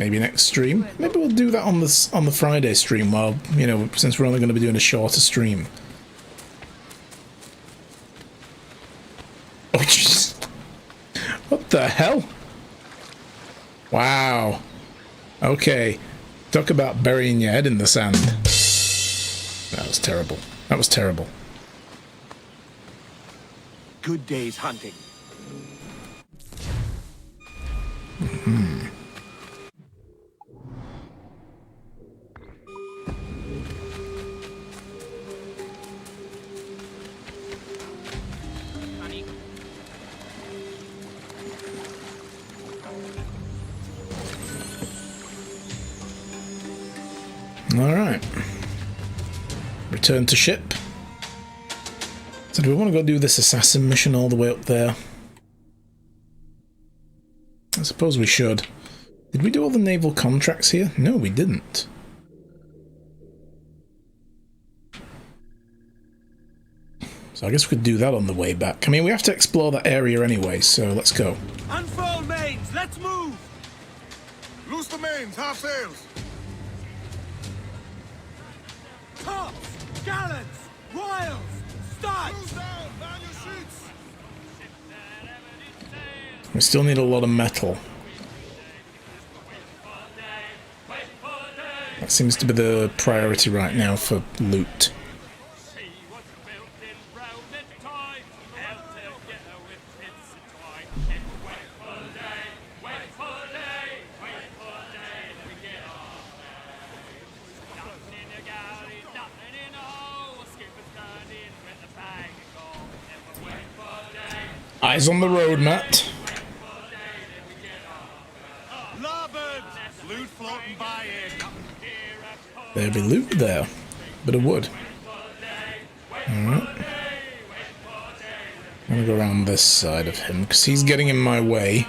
maybe next stream. Maybe we'll do that on the Friday stream. While you know, since we're only going to be doing a shorter stream. Oh jeez! What the hell? Wow. Okay. Talk about burying your head in the sand. That was terrible. That was terrible. Good day's hunting. Alright. Return to ship. So do we want to go do this assassin mission all the way up there? I suppose we should. Did we do all the naval contracts here? No, we didn't. So I guess we could do that on the way back. I mean, we have to explore that area anyway, so let's go. Unfurl mains, let's move! Loose the mains, half sails! Tops, gallants, royals, starts! Cruise down, man your sheets! We still need a lot of metal. That seems to be the priority right now for loot. Eyes on the road, Matt. Loot floating by in. There'll be loot there. Bit of wood. Alright. I'm gonna go around this side of him, because he's getting in my way.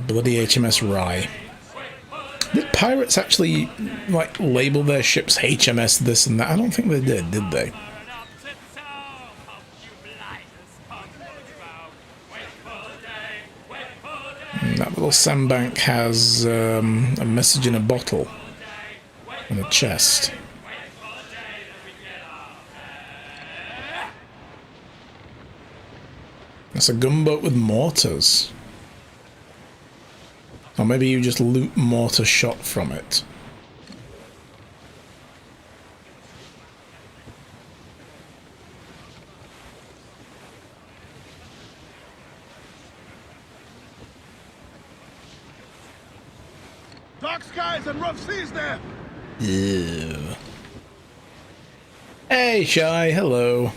Bloody HMS Rye. Did pirates actually, like, label their ships HMS this and that? I don't think they did they? That little sandbank has a message in a bottle and a chest. That's a gunboat with mortars. Or maybe you just loot mortar shot from it. Dark skies and rough seas there! Ew. Hey, Shy, hello.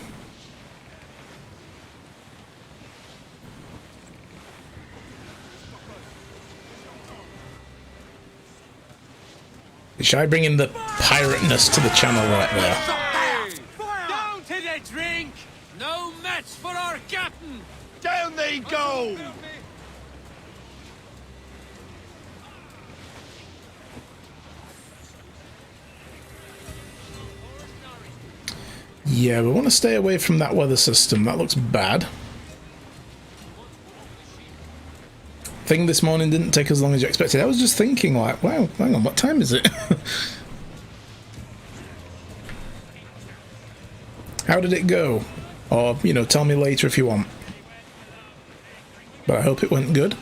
Shy bringing the pirateness to the channel right there. Down to the drink! No match for our captain! Down they go! Yeah, we want to stay away from that weather system. That looks bad. Thing this morning didn't take as long as you expected. I was just thinking, like, wow, hang on, what time is it? How did it go? Or, you know, tell me later if you want. But I hope it went good.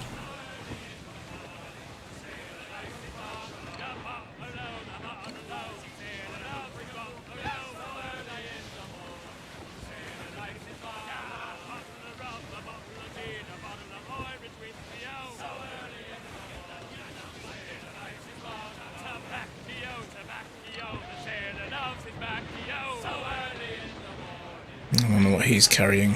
I don't know what he's carrying.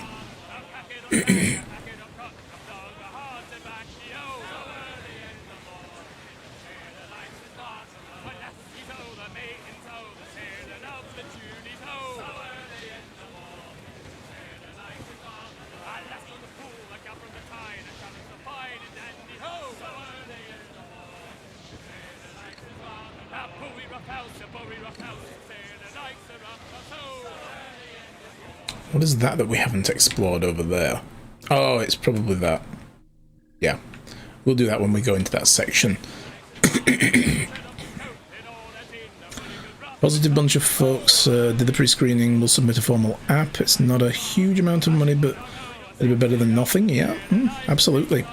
What is that we haven't explored over there? Oh, it's probably that. Yeah. we'll do that when we go into that section. Positive bunch of folks did the pre-screening. We'll submit a formal app. It's not a huge amount of money, but it'll be better than nothing. Yeah, absolutely.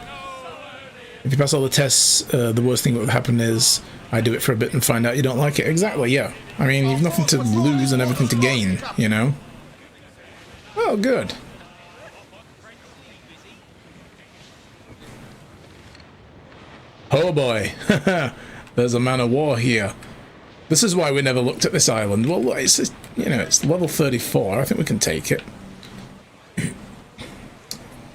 If you pass all the tests, the worst thing that would happen is I do it for a bit and find out you don't like it. Exactly, yeah. I mean, you've nothing to lose and everything to gain, you know? Oh, good. Oh boy, there's a man of war here. This is why we never looked at this island. Well, it's, you know, it's level 34. I think we can take it.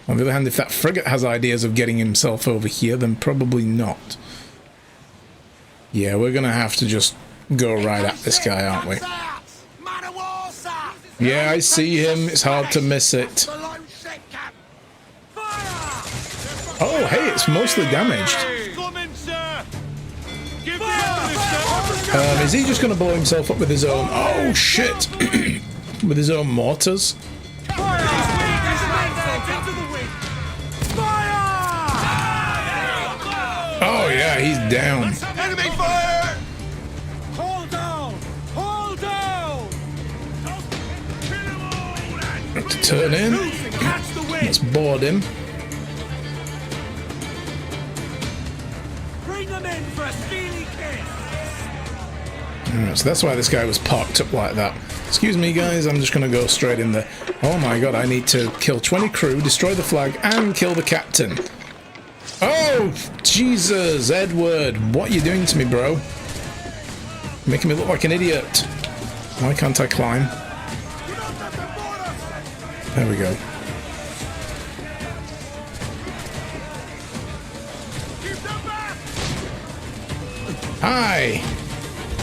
On the other hand, if that frigate has ideas of getting himself over here, then probably not. Yeah, we're gonna have to just go right at this guy, aren't we? Yeah, I see him. It's hard to miss it. Oh, hey, it's mostly damaged. Is he just going to blow himself up with his own... Oh, shit! With his own mortars? Oh, yeah, he's down. Enemy fire! Hold down! Hold down! Have to turn in. Let's board him. Bring them in for a steely kiss! Alright, so that's why this guy was parked up like that. Excuse me, guys, I'm just going to go straight in there. Oh my god, I need to kill 20 crew, destroy the flag, and kill the captain. Oh, Jesus, Edward, what are you doing to me, bro? Making me look like an idiot. Why can't I climb? There we go. Hi!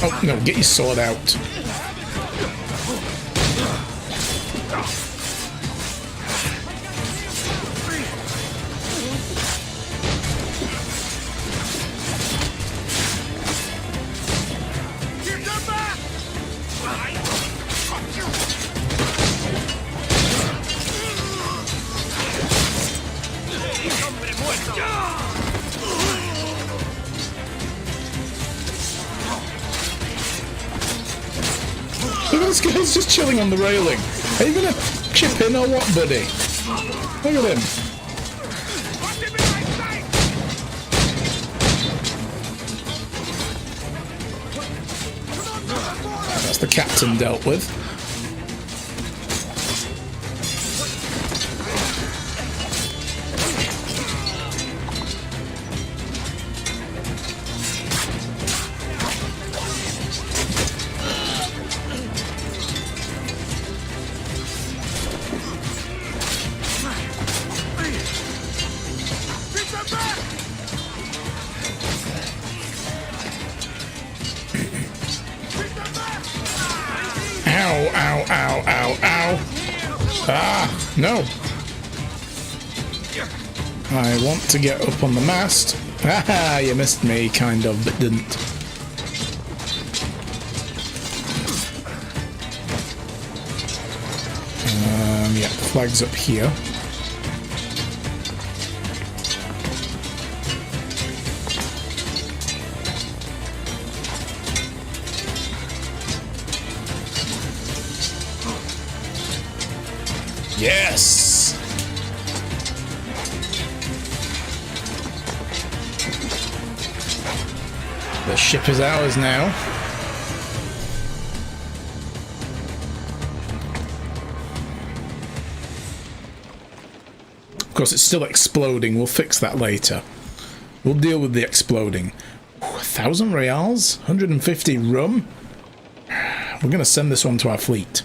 Oh, no, get your sword out. Look at this guy's just chilling on the railing. Are you gonna chip in or what, buddy? Look at him. That's the captain dealt with. Ow, ow, ow, ow, ow. Ah, no. I want to get up on the mast. Haha, you missed me, kind of, but didn't. Yeah, the flag's up here. Yes! The ship is ours now. Of course, it's still exploding. We'll fix that later. We'll deal with the exploding. Ooh, 1,000 reals? 150 rum? We're going to send this one to our fleet.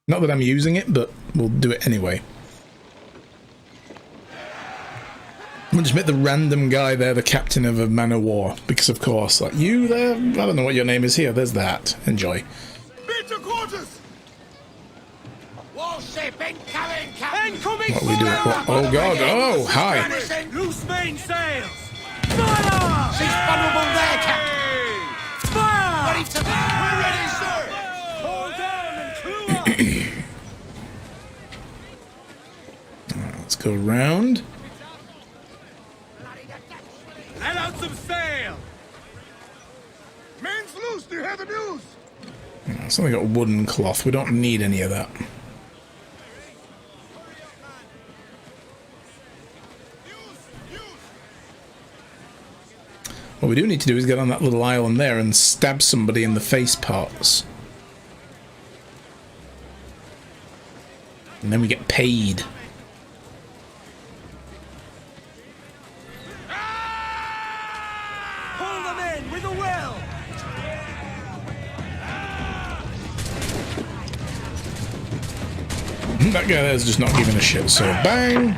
Not that I'm using it, but we'll do it anyway. We'll just make the random guy there the captain of a man of war. Because, of course, like, you there? I don't know what your name is here. There's that. Enjoy. Beat your quarters! Warship incoming, Captain! Incoming! What are we doing? What? Oh, God. Oh, hi. Loose main sails! Fire! She's vulnerable there, Captain! Fire! Ready to... We're ready, sir! Hold down and crew up! Let's go round. the news? It's only got wooden cloth. We don't need any of that. What we do need to do is get on that little island there and stab somebody in the face parts. And then we get paid. Pull them in with a will! That guy there's just not giving a shit, so bang!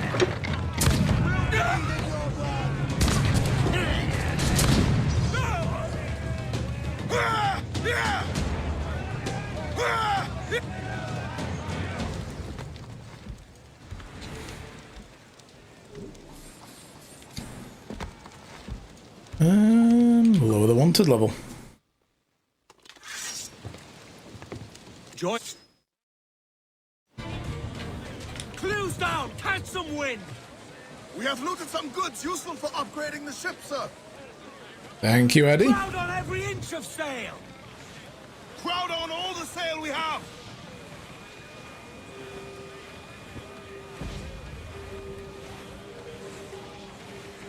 Lower the wanted level. Joy. Clues down! Catch some wind! We have looted some goods useful for upgrading the ship, sir. Thank you, Eddie. Crowd on every inch of sail! Crowd on all the sail we have.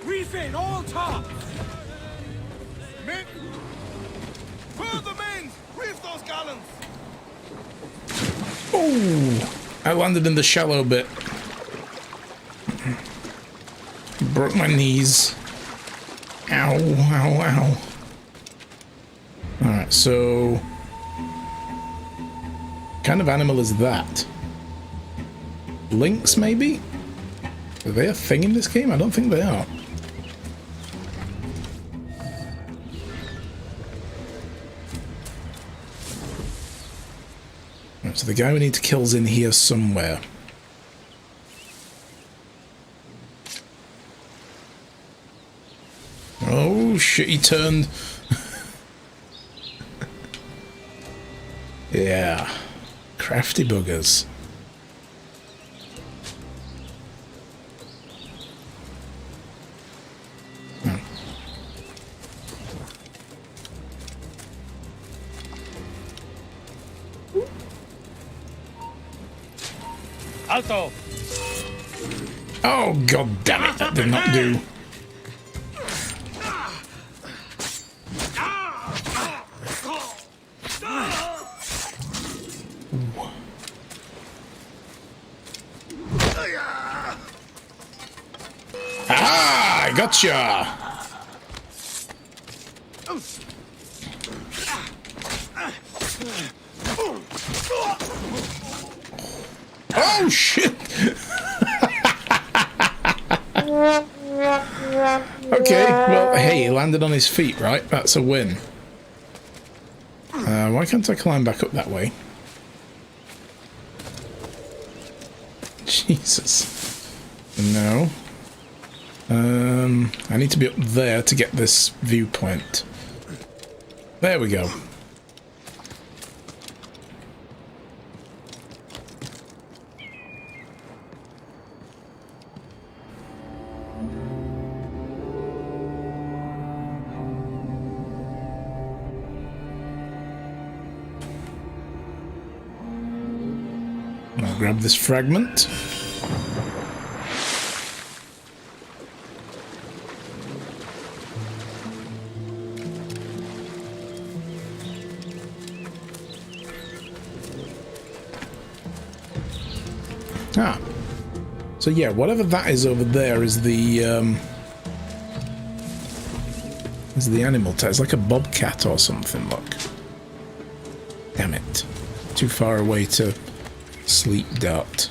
Reef in all tops! Men! Furl the mains! Reef those gallants! Oh! I landed in the shallow bit. Broke my knees. Ow, ow, ow. Alright, so... what kind of animal is that? Lynx, maybe? Are they a thing in this game? I don't think they are. Right, so the guy we need to kill's in here somewhere. Oh shit, he turned. Yeah. Crafty buggers. Alto! Oh god damn it, that did not do. Ah, I gotcha! Oh shit! Okay, well, hey, he landed on his feet, right? That's a win. Why can't I climb back up that way? Jesus. No. I need to be up there to get this viewpoint. There we go. I'll grab this fragment. Ah. So yeah, whatever that is over there is the animal type. It's like a bobcat or something, look. Damn it. Too far away to sleep dart.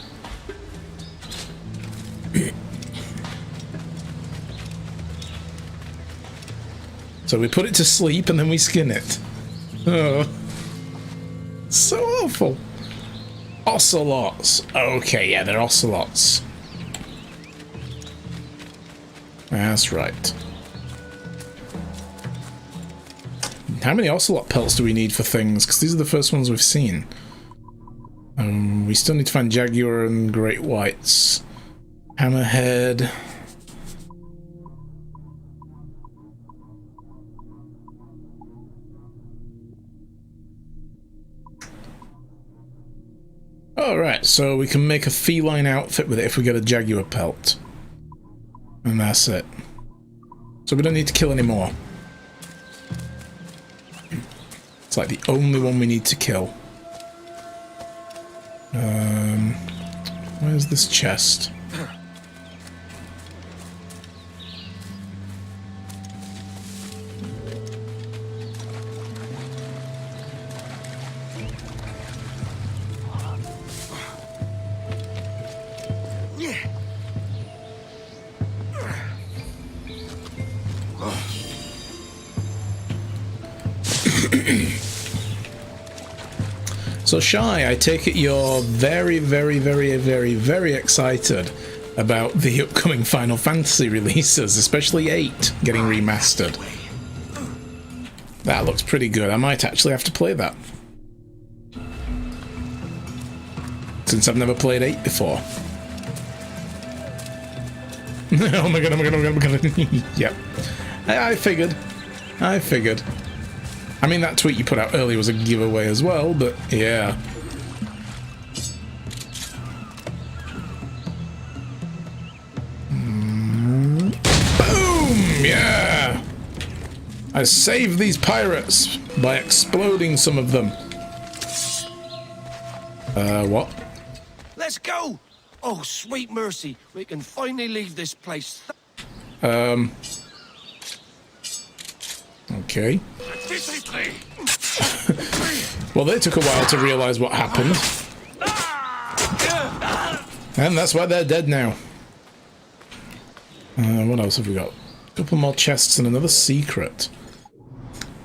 So we put it to sleep and then we skin it. Oh. So awful. Ocelots. Okay, yeah, they're ocelots. That's right. How many ocelot pelts do we need for things? Because these are the first ones we've seen. We still need to find jaguar and great whites. Hammerhead. Alright, so we can make a feline outfit with it if we get a jaguar pelt. And that's it. So we don't need to kill any more. It's like the only one we need to kill. Where's this chest? So Shy, I take it you're very, very, very, very, very excited about the upcoming Final Fantasy releases, especially 8 getting remastered. That looks pretty good. I might actually have to play that, since I've never played 8 before. Oh my god, oh my god, oh my god, oh my god. Yep. I figured. I mean, that tweet you put out earlier was a giveaway as well, but yeah. Boom! Yeah! I saved these pirates by exploding some of them. What? Let's go! Oh, sweet mercy. We can finally leave this place. Okay. Well, they took a while to realize what happened. And that's why they're dead now. What else have we got? A couple more chests and another secret.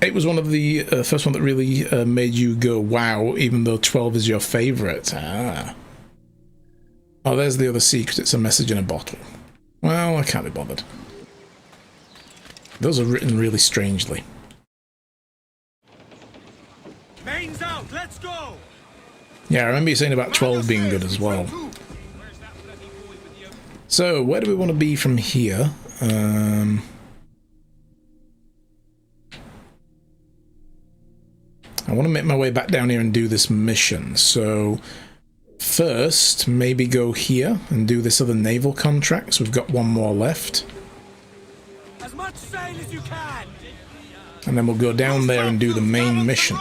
8 was one of the first one that really made you go wow, even though 12 is your favorite. Ah. Oh, there's the other secret. It's a message in a bottle. Well, I can't be bothered. Those are written really strangely. Mains out, let's go! Yeah, I remember you saying about 12 being good as well. So, where do we want to be from here? I want to make my way back down here and do this mission. So, first, maybe go here and do this other naval contract. So we've got one more left. As much sail as you can! And then we'll go down there and do the main mission.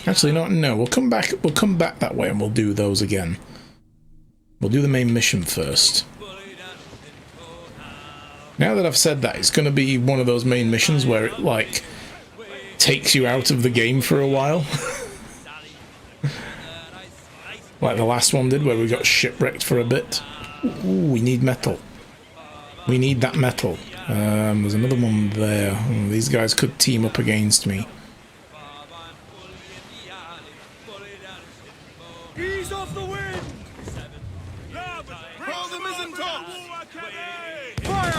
Actually, no, we'll come back that way and we'll do those again. We'll do the main mission first. Now that I've said that, it's going to be one of those main missions where it, like, takes you out of the game for a while. Like the last one did, where we got shipwrecked for a bit. Ooh, we need metal. We need that metal. There's another one there. These guys could team up against me. Ease off the wind! Roll the mizzen tops! Fire!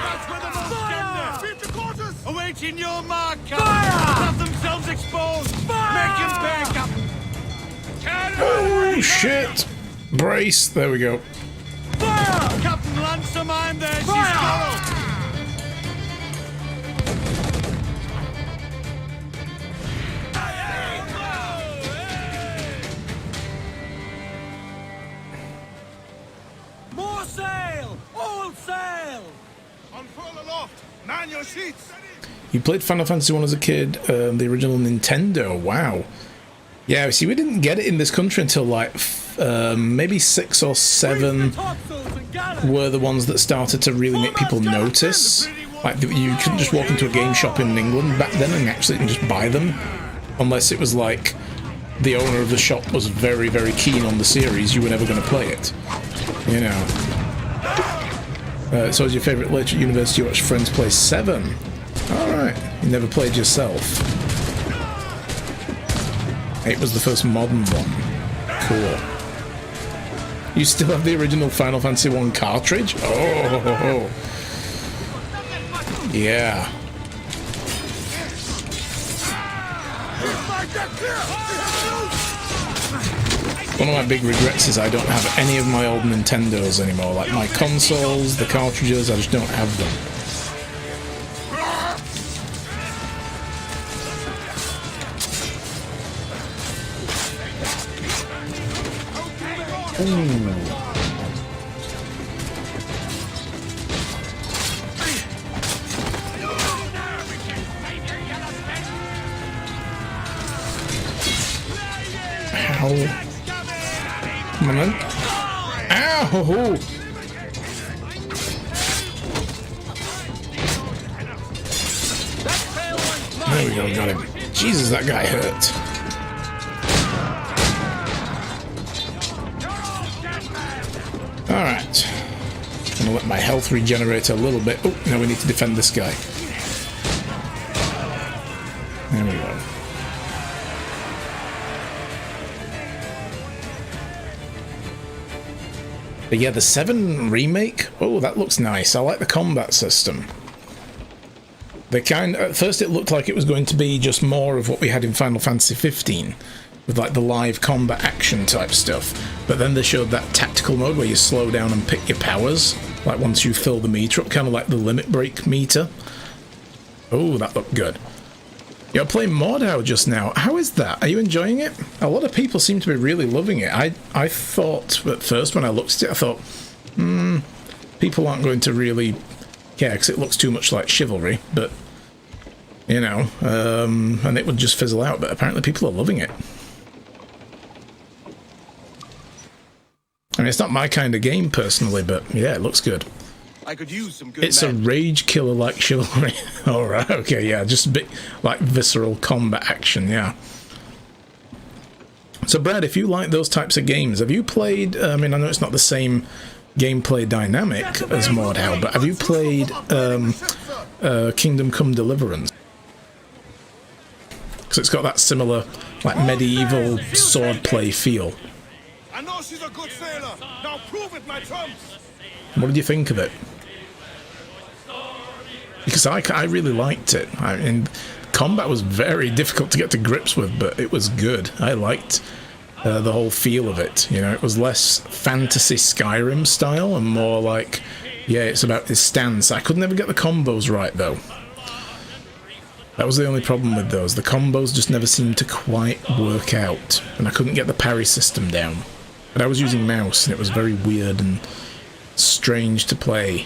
That's where the most Fire! Feet to quarters! Awaiting your mark, Captain! Fire! Have themselves exposed! Fire! Make him pay, Captain! Oh, shit! Brace. There we go. Fire! Captain Lancer, mind there, she's followed! More sail! All sail! Unfurl aloft! Man your sheets! You played Final Fantasy 1 as a kid, the original Nintendo. Wow. Yeah, see, we didn't get it in this country until like maybe 6 or 7 were the ones that started to really make people notice. Like, you couldn't just walk into a game shop in England back then and actually just buy them, unless it was like the owner of the shop was very, very keen on the series. You were never going to play it, you know. So, is your favourite later at university? You watched friends play 7. All right, you never played yourself. 8 was the first modern one. Cool. You still have the original Final Fantasy 1 cartridge? Oh, yeah. One of my big regrets is I don't have any of my old Nintendos anymore. Like my consoles, the cartridges, I just don't have them. Ow. Come on then. Ow! There we go, got him. Jesus, that guy hurt. Alright. Gonna let my health regenerate a little bit. Oh, now we need to defend this guy. There we go. But yeah, the 7 remake, oh, that looks nice. I like the combat system. At first it looked like it was going to be just more of what we had in Final Fantasy 15, with like the live combat action type stuff. But then they showed that tactical mode where you slow down and pick your powers, like once you fill the meter up, kind of like the limit break meter. Oh, that looked good. You're playing Mordhau just now. How is that? Are you enjoying it? A lot of people seem to be really loving it. I thought at first when I looked at it, I thought, people aren't going to really care because it looks too much like Chivalry, but, you know, and it would just fizzle out, but apparently people are loving it. I mean, it's not my kind of game personally, but yeah, it looks good. I could use some good It's a rage killer like Chivalry. Alright, okay, yeah, just a bit like visceral combat action, yeah. So Brad, if you like those types of games, have you played, I mean, I know it's not the same gameplay dynamic as Mordhau, but have you played Kingdom Come Deliverance? Because it's got that similar, like, medieval swordplay feel. I know she's a good sailor. Now prove it, my trumps. What did you think of it? Because I really liked it. I mean, combat was very difficult to get to grips with, but it was good. I liked the whole feel of it. You know, it was less fantasy Skyrim style and more like, yeah, it's about his stance. I could never get the combos right, though. That was the only problem with those. The combos just never seemed to quite work out, and I couldn't get the parry system down. But I was using mouse, and it was very weird and strange to play.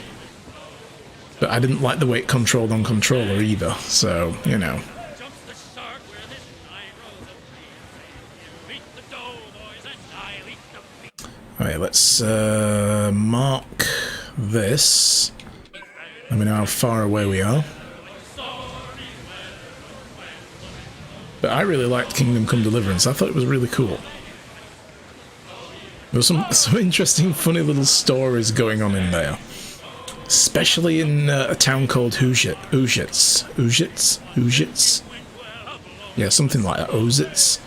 But I didn't like the way it controlled on controller either, so, you know. Alright, let's mark this. Let me know how far away we are. But I really liked Kingdom Come Deliverance. I thought it was really cool. There were some interesting, funny little stories going on in there. Especially in a town called Uzhitz. Yeah, something like that. Ozitz.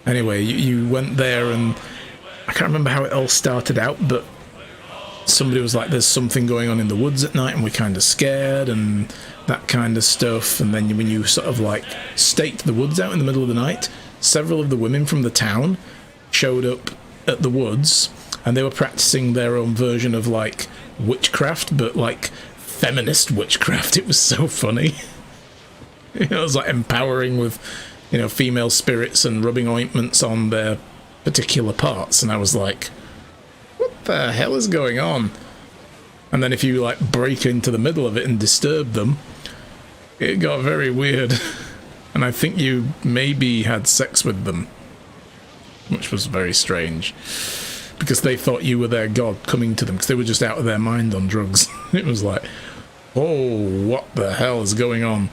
Anyway, you went there and I can't remember how it all started out, but somebody was like, there's something going on in the woods at night and we're kind of scared and that kind of stuff. And then when you sort of like staked the woods out in the middle of the night, several of the women from the town showed up at the woods and they were practicing their own version of like witchcraft, but like feminist witchcraft. It was so funny. It was like empowering with, you know, female spirits and rubbing ointments on their particular parts, and I was like, what the hell is going on? And then if you like break into the middle of it and disturb them, it got very weird. And I think you maybe had sex with them, which was very strange. Because they thought you were their god coming to them, because they were just out of their mind on drugs. It was like, oh, what the hell is going on?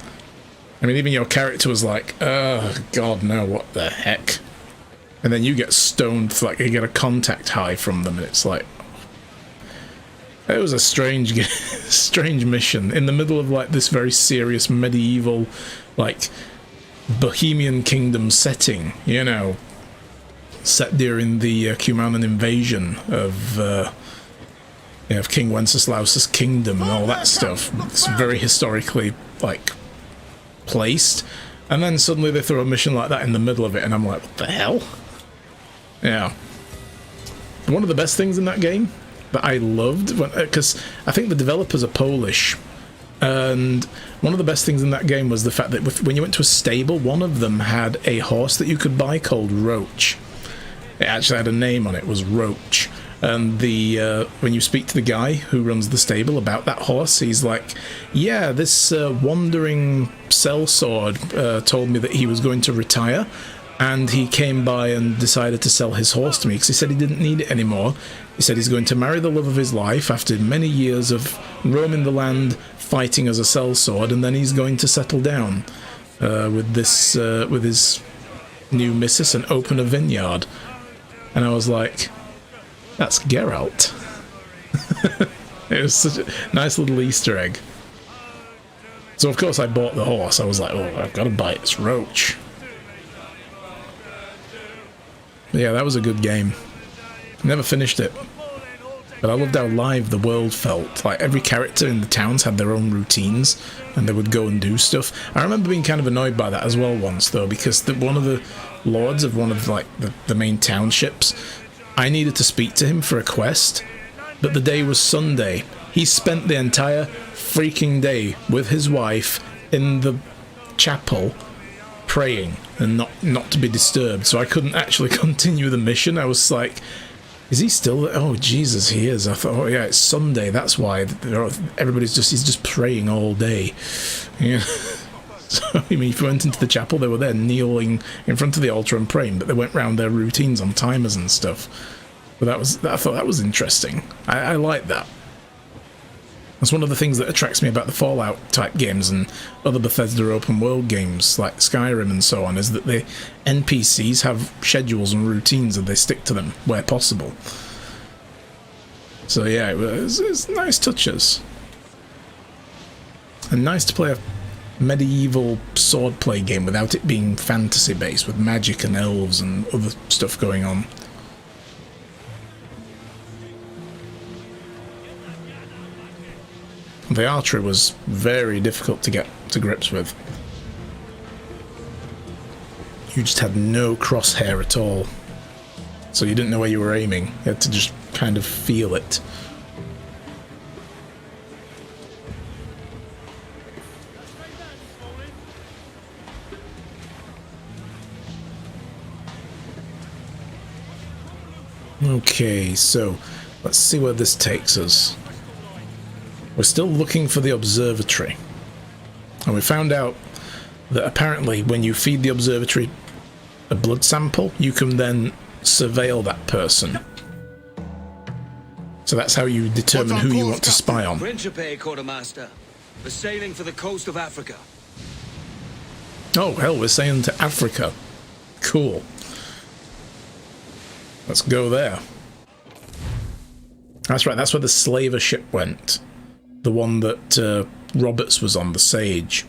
I mean, even your character was like, oh, god, no, what the heck? And then you get stoned, like, you get a contact high from them, and it's like... It was a strange mission, in the middle of, like, this very serious medieval, like, Bohemian Kingdom setting, you know, set during the Cumanan invasion of King Wenceslaus's kingdom and all that stuff. It's very historically, like, placed. And then suddenly they throw a mission like that in the middle of it, and I'm like, what the hell? Yeah. One of the best things in that game that I loved, because I think the developers are Polish, and one of the best things in that game was the fact that when you went to a stable, one of them had a horse that you could buy called Roach. it actually had a name on it. It was Roach. And the when you speak to the guy who runs the stable about that horse, he's like, yeah, this wandering sellsword told me that he was going to retire, and he came by and decided to sell his horse to me because he said he didn't need it anymore. He said he's going to marry the love of his life after many years of roaming the land fighting as a sellsword, and then he's going to settle down with this with his new missus and open a vineyard. And I was like, that's Geralt. It was such a nice little Easter egg. So of course I bought the horse. I was like, oh, I've got to buy this Roach. But yeah, that was a good game. Never finished it. But I loved how live the world felt. Like, every character in the towns had their own routines, and they would go and do stuff. I remember being kind of annoyed by that as well once, though, because one of the lords of one of, like, the main townships, I needed to speak to him for a quest, but the day was Sunday. He spent the entire freaking day with his wife in the chapel praying and not to be disturbed, so I couldn't actually continue the mission. I was like, is he still there? Oh Jesus, he is. I thought, oh yeah, it's Sunday, that's why he's just praying all day. Yeah. So I mean, if you went into the chapel, they were there kneeling in front of the altar and praying, but they went round their routines on timers and stuff. But I thought that was interesting. I like that. That's one of the things that attracts me about the Fallout type games and other Bethesda open world games like Skyrim and so on, is that the NPCs have schedules and routines and they stick to them where possible. So yeah, it's nice touches. And nice to play a medieval swordplay game without it being fantasy based with magic and elves and other stuff going on. The archery was very difficult to get to grips with. You just had no crosshair at all, so you didn't know where you were aiming. You had to just kind of feel it. Okay, so let's see where this takes us. We're still looking for the observatory, and we found out that apparently when you feed the observatory a blood sample, you can then surveil that person. So that's how you determine who you want to spy on. Principe, Quartermaster. We're sailing for the coast of Africa. Oh hell, we're sailing to Africa. Cool. Let's go there. That's right, that's where the slaver ship went. The one that Roberts was on, the Sage.